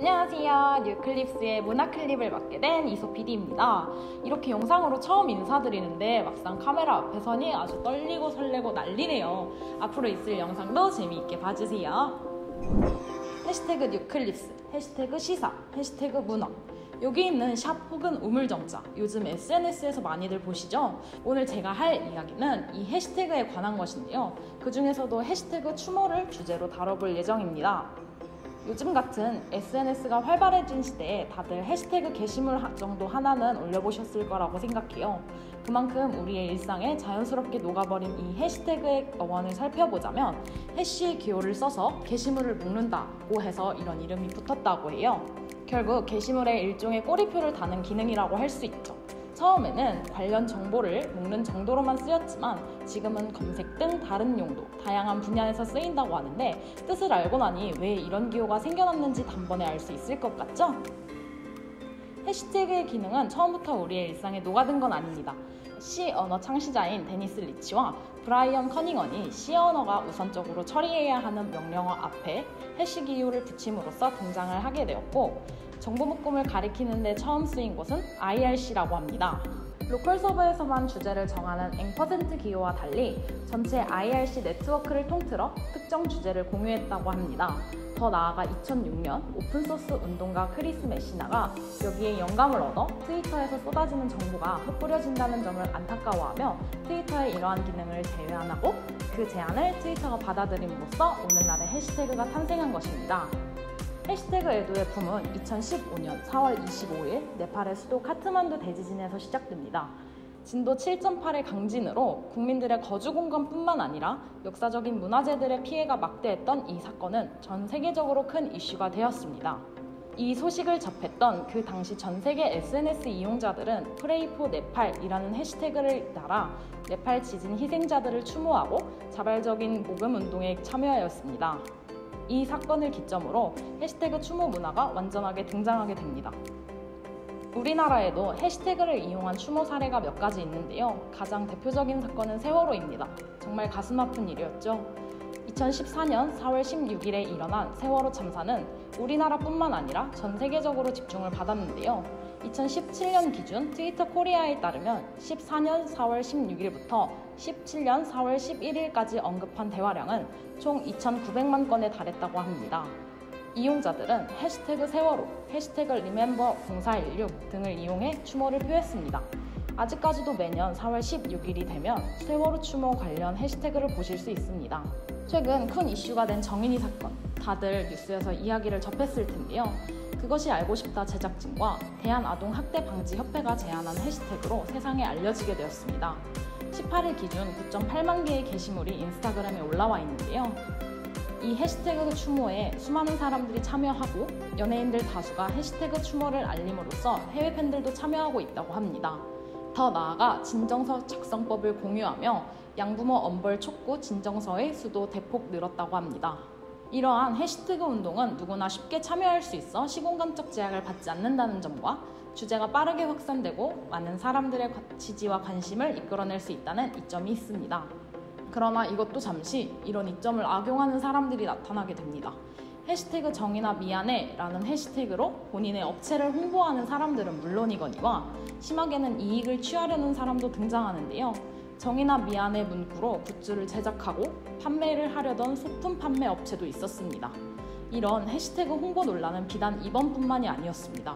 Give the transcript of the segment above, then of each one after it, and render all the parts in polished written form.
안녕하세요. 뉴클립스의 문화클립을 맡게 된 이소PD입니다. 이렇게 영상으로 처음 인사드리는데 막상 카메라 앞에 서니 아주 떨리고 설레고 난리네요. 앞으로 있을 영상도 재미있게 봐주세요. 해시태그 뉴클립스, 해시태그 시사, 해시태그 문화. 여기 있는 샵 혹은 우물정자, 요즘 SNS에서 많이들 보시죠? 오늘 제가 할 이야기는 이 해시태그에 관한 것인데요. 그 중에서도 해시태그 추모를 주제로 다뤄볼 예정입니다. 요즘 같은 SNS가 활발해진 시대에 다들 해시태그 게시물 정도 하나는 올려보셨을 거라고 생각해요. 그만큼 우리의 일상에 자연스럽게 녹아버린 이 해시태그의 어원을 살펴보자면 해시의 기호를 써서 게시물을 묶는다고 해서 이런 이름이 붙었다고 해요. 결국 게시물에 일종의 꼬리표를 다는 기능이라고 할 수 있죠. 처음에는 관련 정보를 묶는 정도로만 쓰였지만 지금은 검색 등 다른 용도, 다양한 분야에서 쓰인다고 하는데 뜻을 알고 나니 왜 이런 기호가 생겨났는지 단번에 알 수 있을 것 같죠? 해시태그의 기능은 처음부터 우리의 일상에 녹아든 건 아닙니다. C 언어 창시자인 데니스 리치와 브라이언 커닝언이 C 언어가 우선적으로 처리해야 하는 명령어 앞에 해시 기호를 붙임으로써 등장을 하게 되었고, 정보 묶음을 가리키는 데 처음 쓰인 곳은 IRC라고 합니다. 로컬 서버에서만 주제를 정하는 앵% 기호와 달리 전체 IRC 네트워크를 통틀어 특정 주제를 공유했다고 합니다. 더 나아가 2006년 오픈소스 운동가 크리스 메시나가 여기에 영감을 얻어 트위터에서 쏟아지는 정보가 흩뿌려진다는 점을 안타까워하며 트위터의 이러한 기능을 제외하고 그 제안을 트위터가 받아들임으로써 오늘날의 해시태그가 탄생한 것입니다. 해시태그 애도의 붐은 2015년 4월 25일 네팔의 수도 카트만두 대지진에서 시작됩니다. 진도 7.8의 강진으로 국민들의 거주 공간뿐만 아니라 역사적인 문화재들의 피해가 막대했던 이 사건은 전 세계적으로 큰 이슈가 되었습니다. 이 소식을 접했던 그 당시 전 세계 SNS 이용자들은 Pray for Nepal이라는 해시태그를 따라 네팔 지진 희생자들을 추모하고 자발적인 모금 운동에 참여하였습니다. 이 사건을 기점으로 해시태그 추모 문화가 완전하게 등장하게 됩니다. 우리나라에도 해시태그를 이용한 추모 사례가 몇 가지 있는데요. 가장 대표적인 사건은 세월호입니다. 정말 가슴 아픈 일이었죠. 2014년 4월 16일에 일어난 세월호 참사는 우리나라뿐만 아니라 전 세계적으로 집중을 받았는데요. 2017년 기준 트위터 코리아에 따르면 14년 4월 16일부터 17년 4월 11일까지 언급한 대화량은 총 2,900만 건에 달했다고 합니다. 이용자들은 해시태그 세월호, 해시태그 리멤버 0416 등을 이용해 추모를 표했습니다. 아직까지도 매년 4월 16일이 되면 세월호 추모 관련 해시태그를 보실 수 있습니다. 최근 큰 이슈가 된 정인이 사건, 다들 뉴스에서 이야기를 접했을 텐데요. 그것이 알고 싶다 제작진과 대한아동학대방지협회가 제안한 해시태그로 세상에 알려지게 되었습니다. 18일 기준 9.8만 개의 게시물이 인스타그램에 올라와 있는데요. 이 해시태그 추모에 수많은 사람들이 참여하고 연예인들 다수가 해시태그 추모를 알림으로써 해외 팬들도 참여하고 있다고 합니다. 더 나아가 진정서 작성법을 공유하며 양부모 엄벌 촉구 진정서의 수도 대폭 늘었다고 합니다. 이러한 해시태그 운동은 누구나 쉽게 참여할 수 있어 시공간적 제약을 받지 않는다는 점과 주제가 빠르게 확산되고 많은 사람들의 지지와 관심을 이끌어낼 수 있다는 이점이 있습니다. 그러나 이것도 잠시 이런 이점을 악용하는 사람들이 나타나게 됩니다. 해시태그 정의나 미안해 라는 해시태그로 본인의 업체를 홍보하는 사람들은 물론이거니와 심하게는 이익을 취하려는 사람도 등장하는데요. 정의나 미안해 문구로 굿즈를 제작하고 판매를 하려던 소품 판매 업체도 있었습니다. 이런 해시태그 홍보 논란은 비단 이번뿐만이 아니었습니다.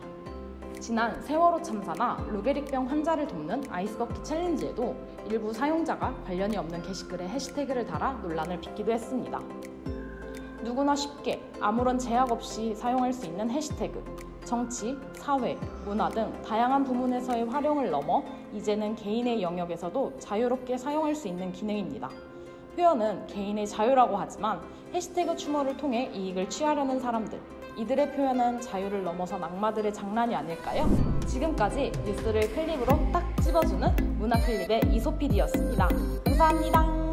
지난 세월호 참사나 루게릭병 환자를 돕는 아이스버킷 챌린지에도 일부 사용자가 관련이 없는 게시글에 해시태그를 달아 논란을 빚기도 했습니다. 누구나 쉽게 아무런 제약 없이 사용할 수 있는 해시태그, 정치, 사회, 문화 등 다양한 부문에서의 활용을 넘어 이제는 개인의 영역에서도 자유롭게 사용할 수 있는 기능입니다. 표현은 개인의 자유라고 하지만 해시태그 추모를 통해 이익을 취하려는 사람들, 이들의 표현은 자유를 넘어선 악마들의 장난이 아닐까요? 지금까지 뉴스를 클립으로 딱 집어주는 문화클립의 이소PD였습니다. 감사합니다.